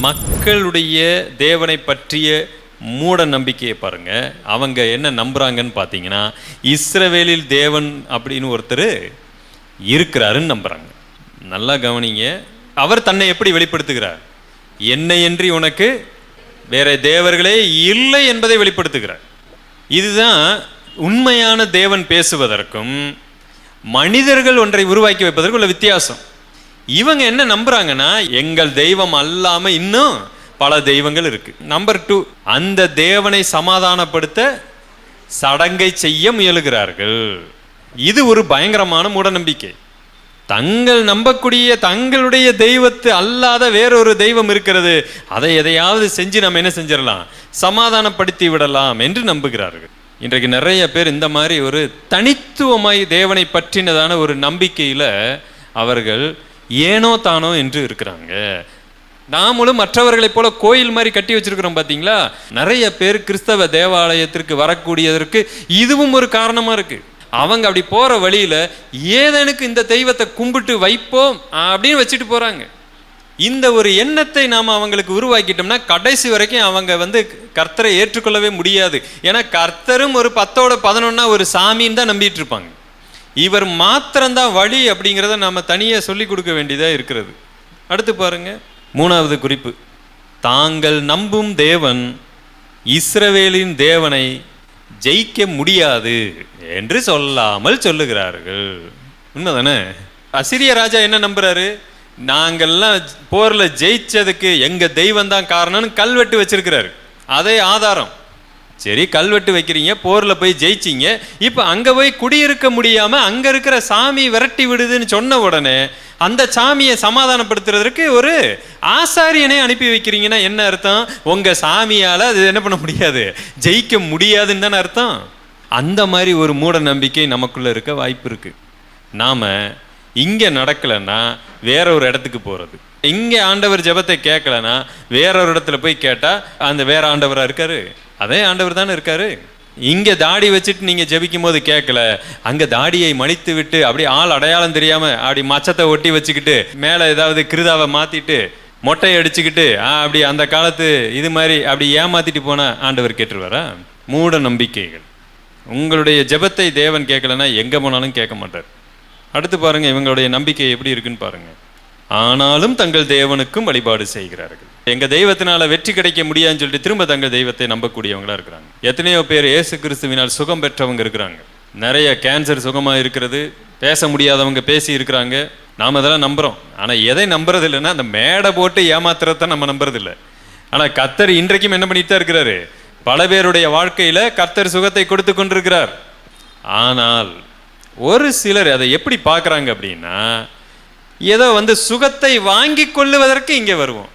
மக்களுடைய தேவனை பற்றிய மூட நம்பிக்கையை பாருங்க. அவங்க என்ன நம்புறாங்கன்னு பார்த்தீங்கன்னா, இஸ்ரவேலில் தேவன் அப்படின்னு ஒருத்தர் இருக்கிறாருன்னு நம்புறாங்க. நல்லா கவனிங்க. அவர் தன்னை எப்படி வெளிப்படுத்துகிறார்? என்னையன்றி உனக்கு வேற தேவர்களே இல்லை என்பதை வெளிப்படுத்துகிறார். இதுதான் உண்மையான தேவன் பேசுவதற்கும் மனிதர்கள் ஒன்றை உருவாக்கி வைப்பதற்கும் உள்ள வித்தியாசம். இவங்க என்ன நம்புறாங்கன்னா, எங்கள் தெய்வம் அல்லாம இன்னும் பல தெய்வங்கள் இருக்கு. நம்பர் 2, அந்த தேவனை சமாதானப்படுத்த சடங்கை செய்ய முயலுகிறார்கள். இது ஒரு பயங்கரமான மூட நம்பிக்கை. தங்கள் நம்பக்கூடிய தங்களுடைய தெய்வத்து அல்லாத வேறொரு தெய்வம் இருக்கிறது, அதை எதையாவது செஞ்சு நம்ம என்ன செஞ்சிடலாம், சமாதானப்படுத்தி விடலாம் என்று நம்புகிறார்கள். இன்றைக்கு நிறைய பேர் இந்த மாதிரி ஒரு தனித்துவமாய் தேவனை பற்றினதான ஒரு நம்பிக்கையில அவர்கள் ஏனோ தானோ என்று இருக்கிறாங்க. நாமளும் மற்றவர்களைப் போல கோயில் மாதிரி கட்டி வச்சிருக்கிறோம் பார்த்தீங்களா. நிறைய பேர் கிறிஸ்தவ தேவாலயத்திற்கு வரக்கூடியதற்கு இதுவும் ஒரு காரணமா இருக்கு. அவங்க அப்படி போற வழியில ஏதனுக்கு இந்த தெய்வத்தை கும்பிட்டு வைப்போம் அப்படின்னு வச்சுட்டு போறாங்க. இந்த ஒரு எண்ணத்தை நாம் அவங்களுக்கு உருவாக்கிட்டோம்னா கடைசி வரைக்கும் அவங்க கர்த்தரை ஏற்றுக்கொள்ளவே முடியாது. ஏன்னா கர்த்தரும் ஒரு 10-11 ஒரு சாமின்னு தான் நம்பிட்டு இருப்பாங்க. இவர் மாத்திரம்தான் வழி அப்படிங்கிறத நாம தனியாக சொல்லி கொடுக்க வேண்டியதாக இருக்கிறது. அடுத்து பாருங்க, 3வது குறிப்பு. தாங்கள் நம்பும் தேவன் இஸ்ரவேலின் தேவனை ஜெயிக்க முடியாது என்று சொல்லாமல் சொல்லுகிறார்கள். உண்மைதானே? அசிரிய ராஜா என்ன நம்புறாரு? நாங்கள்லாம் போர்ல ஜெயிச்சதுக்கு எங்க தெய்வம் தான் காரணம்னு கல்வெட்டு வச்சிருக்கிறாரு. அதே ஆதாரம். சரி, கல்வெட்டு வைக்கிறீங்க, போர்ல போய் ஜெயிச்சிங்க, இப்ப அங்க போய் குடியிருக்க முடியாம அங்க இருக்கிற சாமி விரட்டி விடுதுன்னு சொன்ன உடனே அந்த சாமியை சமாதானப்படுத்துறதுக்கு ஒரு ஆசாரியனை அனுப்பி வைக்கிறீங்கன்னா என்ன அர்த்தம்? உங்க சாமியால அது என்ன பண்ண முடியாது, ஜெயிக்க முடியாதுன்னு தானே அர்த்தம். அந்த மாதிரி ஒரு மூட நம்பிக்கை நமக்குள்ள இருக்க வாய்ப்பு இருக்கு. நாம இங்க நடக்கலைன்னா வேற ஒரு இடத்துக்கு போறது, இங்க ஆண்டவர் ஜெபத்தை கேட்கலன்னா வேற ஒரு இடத்துல போய் கேட்டா அந்த வேற ஆண்டவரா இருக்காரு, அதே ஆண்டவர் தானே இருக்காரு. இங்க தாடி வச்சுட்டு நீங்க ஜெபிக்கும் போது கேட்கல, அங்க தாடியை மடித்து விட்டு அப்படியே ஆள் அடையாளம் தெரியாம அப்படி மச்சத்தை ஒட்டி வச்சுக்கிட்டு மேல ஏதாவது கிருதாவை மாத்திட்டு மொட்டையை அடிச்சுக்கிட்டு அப்படி அந்த காலத்து இது மாதிரி அப்படி ஏமாத்திட்டு போனா ஆண்டவர் கேட்டுருவாரா? மூட நம்பிக்கைகள். உங்களுடைய ஜெபத்தை தேவன் கேட்கலன்னா எங்க போனாலும் கேட்க மாட்டார். அடுத்து பாருங்க, இவங்களுடைய நம்பிக்கை எப்படி இருக்குன்னு பாருங்க. ஆனாலும் தங்கள் தேவனுக்கும் வழிபாடு செய்கிறார்கள். எங்க தெய்வத்தினால வெற்றி கிடைக்க முடியாதுன்னு சொல்லிட்டு திரும்ப தங்கள் தெய்வத்தை நம்பக்கூடியவங்களா இருக்கிறாங்க. எத்தனையோ பேர் இயேசு கிறிஸ்துவினால் சுகம் பெற்றவங்க இருக்கிறாங்க. நிறைய கேன்சர் சுகமா இருக்கிறது, பேச முடியாதவங்க பேசி இருக்கிறாங்க. நாம அதெல்லாம் நம்புறோம். ஆனா எதை நம்புறது இல்லைன்னா அந்த மேடை போட்டு ஏமாத்துறத நம்ம நம்புறது இல்லை. ஆனா கர்த்தர் இன்றைக்கும் என்ன பண்ணிட்டு தான் இருக்கிறாரு, பல பேருடைய வாழ்க்கையில கர்த்தர் சுகத்தை கொடுத்து கொண்டிருக்கிறார். ஆனால் ஒரு சிலர் அதை எப்படி பார்க்குறாங்க அப்படின்னா, ஏதோ சுகத்தை வாங்கி கொள்ளுவதற்கு இங்கே வருவோம்.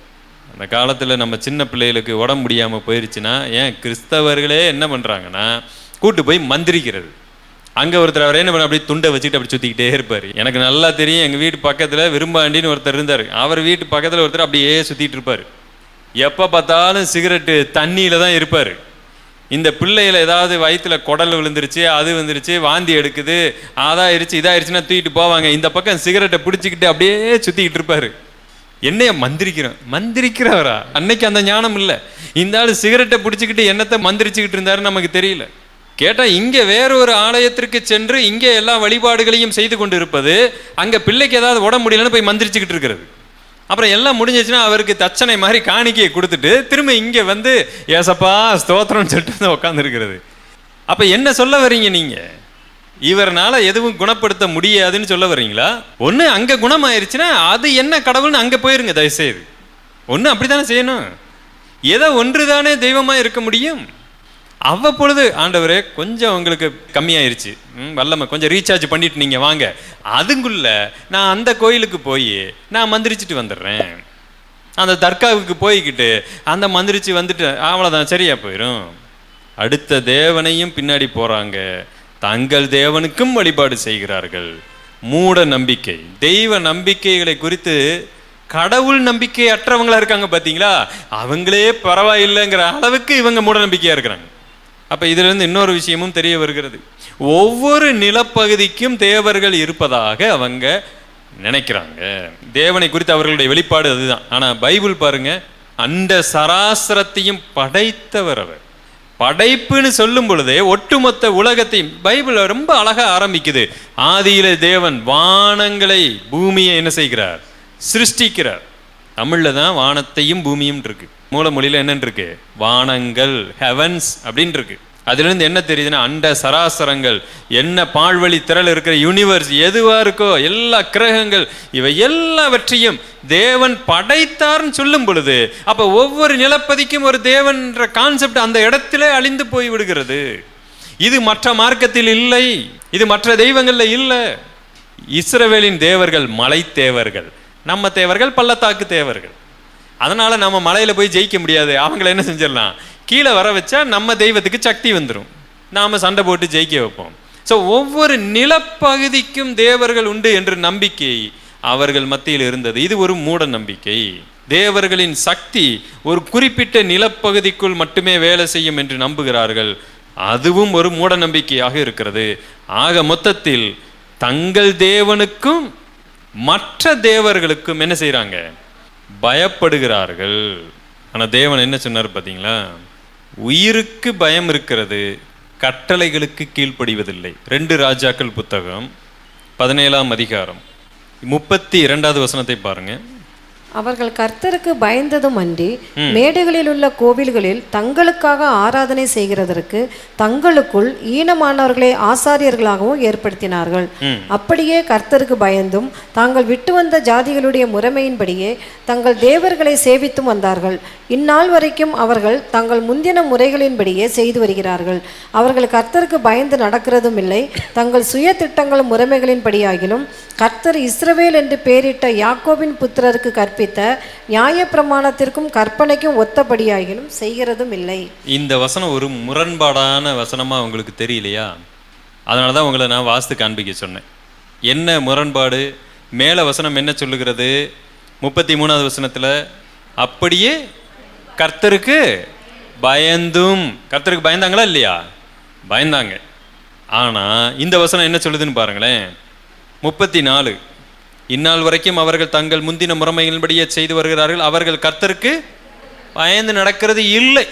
அந்த காலத்தில் நம்ம சின்ன பிள்ளைகளுக்கு உடம்பு முடியாமல் போயிடுச்சுன்னா ஏன் கிறிஸ்தவர்களே என்ன பண்ணுறாங்கன்னா கூட்டு போய் மந்திரிக்கிறது. அங்கே ஒருத்தர் அவர் என்ன பண்ண அப்படியே துண்டை வச்சுக்கிட்டு அப்படி சுற்றிக்கிட்டே இருப்பார். எனக்கு நல்லா தெரியும், எங்கள் வீட்டு பக்கத்தில் விரும்பாண்டின்னு ஒருத்தர் இருந்தார். அவர் வீட்டு பக்கத்தில் ஒருத்தர் அப்படியே சுற்றிட்டு இருப்பார். எப்போ பார்த்தாலும் சிகரெட்டு தண்ணியில் தான் இருப்பார். இந்த பிள்ளைகளை ஏதாவது வயிற்றுல குடல் விழுந்துருச்சு, அது வந்துருச்சு, வாந்தி எடுக்குது, அதாயிருச்சு இதாயிருச்சுன்னா தூக்கிட்டு போவாங்க. இந்த பக்கம் சிகரெட்டை பிடிச்சிக்கிட்டு அப்படியே சுற்றிக்கிட்டு இருப்பார். என்னைய மந்திரிக்கிறவரா? அன்னைக்கு அந்த ஞானம் இல்லை. இந்த ஆள் சிகரெட்டை பிடிச்சிக்கிட்டு என்னத்தை மந்திரிச்சுக்கிட்டு இருந்தாருன்னு நமக்கு தெரியல. கேட்டால் இங்கே வேற ஒரு ஆலயத்திற்கு சென்று இங்கே எல்லா வழிபாடுகளையும் செய்து கொண்டு இருப்பது, அங்கே பிள்ளைக்கு ஏதாவது உடம்பு முடியலன்னு போய் மந்திரிச்சுக்கிட்டு இருக்கிறது. அப்புறம் எல்லாம் முடிஞ்சிச்சுன்னா அவருக்கு தச்சனை மாதிரி காணிக்கையை கொடுத்துட்டு திரும்ப இங்கே ஏசப்பா ஸ்தோத்திரம்னு சொல்லிட்டு உட்காந்துருக்கிறது. அப்போ என்ன சொல்ல வர்றீங்க நீங்க? இவர்னால எதுவும் குணப்படுத்த முடியாதுன்னு சொல்ல வர்றீங்களா? ஒன்று அங்கே குணமாயிருச்சுன்னா அது என்ன கடவுள்னு அங்கே போயிருங்க தயவுசெய்து. ஒன்று அப்படித்தானே செய்யணும். ஏதோ ஒன்று தானே தெய்வமாக இருக்க முடியும். அவ்வப்பொழுது ஆண்டவரே கொஞ்சம் உங்களுக்கு கம்மியாயிருச்சு, வல்லமை கொஞ்சம் ரீசார்ஜ் பண்ணிட்டு நீங்கள் வாங்க, அதுக்குள்ள நான் அந்த கோயிலுக்கு போய் நான் மந்திரிச்சிட்டு வந்துடுறேன். அந்த தர்காவுக்கு போய்கிட்டு அந்த மந்திரிச்சு வந்துட்டு அவ்வளோதான், சரியா போயிடும். அடுத்த தேவனையும் பின்னாடி போகிறாங்க, தங்கள் தேவனுக்கும் வழிபாடு செய்கிறார்கள். மூட நம்பிக்கை. தெய்வ நம்பிக்கைகளை குறித்து கடவுள் நம்பிக்கை அற்றவங்களா இருக்காங்க பார்த்தீங்களா, அவங்களே பரவாயில்லைங்கிற அளவுக்கு இவங்க மூட நம்பிக்கையாக இருக்கிறாங்க. அப்போ இதிலிருந்து இன்னொரு விஷயமும் தெரிய வருகிறது. ஒவ்வொரு நிலப்பகுதிக்கும் தேவர்கள் இருப்பதாக அவங்க நினைக்கிறாங்க. தேவனை குறித்து அவர்களுடைய வெளிப்பாடு அதுதான். ஆனால் பைபிள் பாருங்க, அண்ட சராசரத்தையும் படைத்தவர் அவர். படைப்புன்னு சொல்லும் பொழுதே ஒட்டுமொத்த உலகத்தையும் பைபிள் ரொம்ப அழகா ஆரம்பிக்குது. ஆதியில தேவன் வானங்களை பூமியை என்ன செய்கிறார்? சிருஷ்டிக்கிறார். தமிழ்ல தான் வானத்தையும் பூமியும் இருக்கு. மூல மொழியில என்னன்னு இருக்கு? வானங்கள், ஹெவன்ஸ் அப்படின்னு இருக்கு. அதுல இருந்து என்ன தெரியுதுன்னா, அண்ட சராசரங்கள், என்ன பால்வழி திரள் இருக்கிற யூனிவர்ஸ் எதுவா இருக்கோ எல்லா கிரகங்கள், இவை எல்லாவற்றையும் தேவன் படைத்தார்னு சொல்லும் பொழுது, அப்ப ஒவ்வொரு நிலப்பதிக்கும் ஒரு தேவன்ற கான்செப்ட் அந்த இடத்திலே அழிந்து போய் விடுகிறது. இது மற்ற மார்க்கத்தில் இல்லை, இது மற்ற தெய்வங்கள்ல இல்லை. இஸ்ரவேலின் தேவர்கள் மலை தேவர்கள், நம்ம தேவர்கள் பள்ளத்தாக்கு தேவர்கள். அதனால நம்ம மலையில போய் ஜெயிக்க முடியாது. அவங்கள என்ன செஞ்சிடலாம்? கீழே வர வச்சா நம்ம தெய்வத்துக்கு சக்தி வந்துடும், நாம சண்டை போட்டு ஜெயிக்க வைப்போம். ஸோ ஒவ்வொரு நிலப்பகுதிக்கும் தேவர்கள் உண்டு என்ற நம்பிக்கை அவர்கள் மத்தியில் இருந்தது. இது ஒரு மூட நம்பிக்கை. தேவர்களின் சக்தி ஒரு குறிப்பிட்ட நிலப்பகுதிக்குள் மட்டுமே வேலை செய்யும் என்று நம்புகிறார்கள். அதுவும் ஒரு மூட நம்பிக்கையாக இருக்கிறது. ஆக மொத்தத்தில் தங்கள் தேவனுக்கும் மற்ற தேவர்களுக்கும் என்ன செய்யறாங்க? பயப்படுகிறார்கள். ஆனா தேவன் என்ன சொன்னார் பார்த்தீங்களா? உயிருக்கு பயம் இருக்கிறது, கட்டளைகளுக்கு கீழ்ப்படிவதில்லை. 2 ராஜாக்கள் புத்தகம் 17ஆம் அதிகாரம் 32வது வசனத்தை பாருங்க. அவர்கள் கர்த்தருக்கு பயந்ததும் அன்றி மேடைகளில் உள்ள கோவில்களில் தங்களுக்காக ஆராதனை செய்கிறதற்கு தங்களுக்குள் ஈனமானவர்களை ஆசாரியர்களாகவும் ஏற்படுத்தினார்கள். அப்படியே கர்த்தருக்கு பயந்தும் தாங்கள் விட்டு வந்த ஜாதிகளுடைய முறைமையின்படியே தங்கள் தேவர்களை சேவித்தும் வந்தார்கள். இந்நாள் வரைக்கும் அவர்கள் தங்கள் முந்தின முறைகளின்படியே செய்து வருகிறார்கள். அவர்கள் கர்த்தருக்கு பயந்து நடக்கிறதும் இல்லை, தங்கள் சுய திட்டங்களும் முறைமைகளின்படியாகிலும் கர்த்தர் இஸ்ரவேல் என்று பெயரிட்ட யாக்கோபின் புத்திரருக்கு கற்பித்த நியாய பிரமாணத்திற்கும் கற்பனைக்கும் ஒத்தபடியாகிலும் செய்கிறதும் இல்லை. இந்த வசனம் ஒரு முரண்பாடான வசனமா உங்களுக்கு தெரியலையா? அதனால தான் உங்களை நான் வாஸ்து காண்பிக்க சொன்னேன். என்ன முரண்பாடு? மேல வசனம் என்ன சொல்லுகிறது? 33வது வசனத்துல அப்படியே கர்த்தருக்கு பயந்தும். கர்த்தருக்கு பயந்தாங்களா இல்லையா? பயந்தாங்க. ஆனா இந்த வசனம் என்ன சொல்லுதுன்னு பாருங்களேன். 34, இந்நாள் வரைக்கும் அவர்கள் தங்கள் முந்தின முறைமைகளின்படியே செய்து வருகிறார்கள், அவர்கள் கர்த்தருக்கு பயந்து நடக்கிறது இல்லை.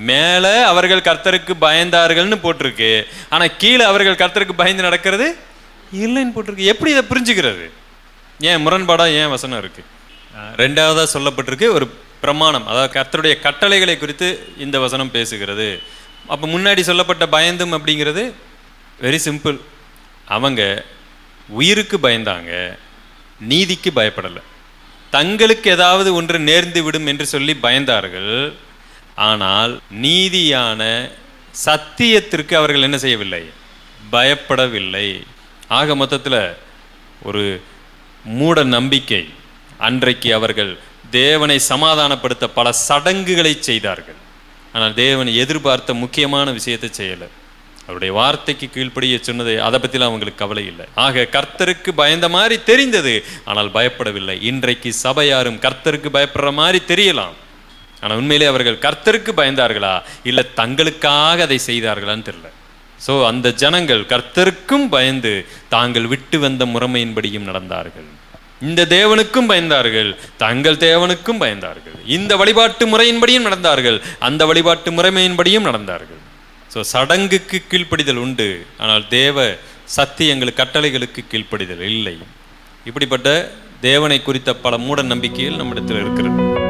மேல அவர்கள் கர்த்தருக்கு பயந்தார்கள்னு போட்டிருக்கு, ஆனா கீழே அவர்கள் கர்த்தருக்கு பயந்து நடக்கிறது இல்லைன்னு போட்டிருக்கு. எப்படி இதை புரிஞ்சுக்கிறது? ஏன் முரண்பாடா ஏன் வசனம் இருக்கு? 2வதா சொல்லப்பட்டிருக்கு ஒரு பிரமாணம், அதாவது கர்த்தருடைய கட்டளைகளை குறித்து இந்த வசனம் பேசுகிறது. அப்போ முன்னாடி சொல்லப்பட்ட பயந்தும் அப்படிங்கிறது வெரி சிம்பிள். அவங்க உயிருக்கு பயந்தாங்க, நீதிக்கு பயப்படலை. தங்களுக்கு ஏதாவது ஒன்று நேர்ந்து விடும் என்று சொல்லி பயந்தார்கள், ஆனால் நீதியான சத்தியத்திற்கு அவர்கள் என்ன செய்யவில்லை? பயப்படவில்லை. ஆக மொத்தத்தில் ஒரு மூட நம்பிக்கை. அன்றைக்கு அவர்கள் தேவனை சமாதானப்படுத்த பல சடங்குகளை செய்தார்கள், ஆனால் தேவனை எதிர்பார்த்த முக்கியமான விஷயத்தை செய்யலை. அவருடைய வார்த்தைக்கு கீழ்ப்படிய சொன்னது, அதை பற்றிலாம் அவங்களுக்கு கவலை இல்லை. ஆக கர்த்தருக்கு பயந்த மாதிரி தெரிந்தது, ஆனால் பயப்படவில்லை. இன்றைக்கு சபையாரும் கர்த்தருக்கு பயப்படுற மாதிரி தெரியலாம், ஆனால் உண்மையிலே அவர்கள் கர்த்தருக்கு பயந்தார்களா இல்லை தங்களுக்காக அதை செய்தார்களான்னு தெரியல. ஸோ அந்த ஜனங்கள் கர்த்தருக்கும் பயந்து தாங்கள் விட்டு வந்த முறைமையின்படியும் நடந்தார்கள். இந்த தேவனுக்கும் பயந்தார்கள், தங்கள் தேவனுக்கும் பயந்தார்கள். இந்த வழிபாட்டு முறையின்படியும் நடந்தார்கள், அந்த வழிபாட்டு முறைமையின்படியும் நடந்தார்கள். ஸோ சடங்குக்கு கீழ்ப்படிதல் உண்டு, ஆனால் தேவ சத்தியங்கள் கட்டளைகளுக்கு கீழ்ப்படிதல் இல்லை. இப்படிப்பட்ட தேவனை குறித்த பல மூட நம்பிக்கைகள் நம்மிடத்தில் இருக்கிறது.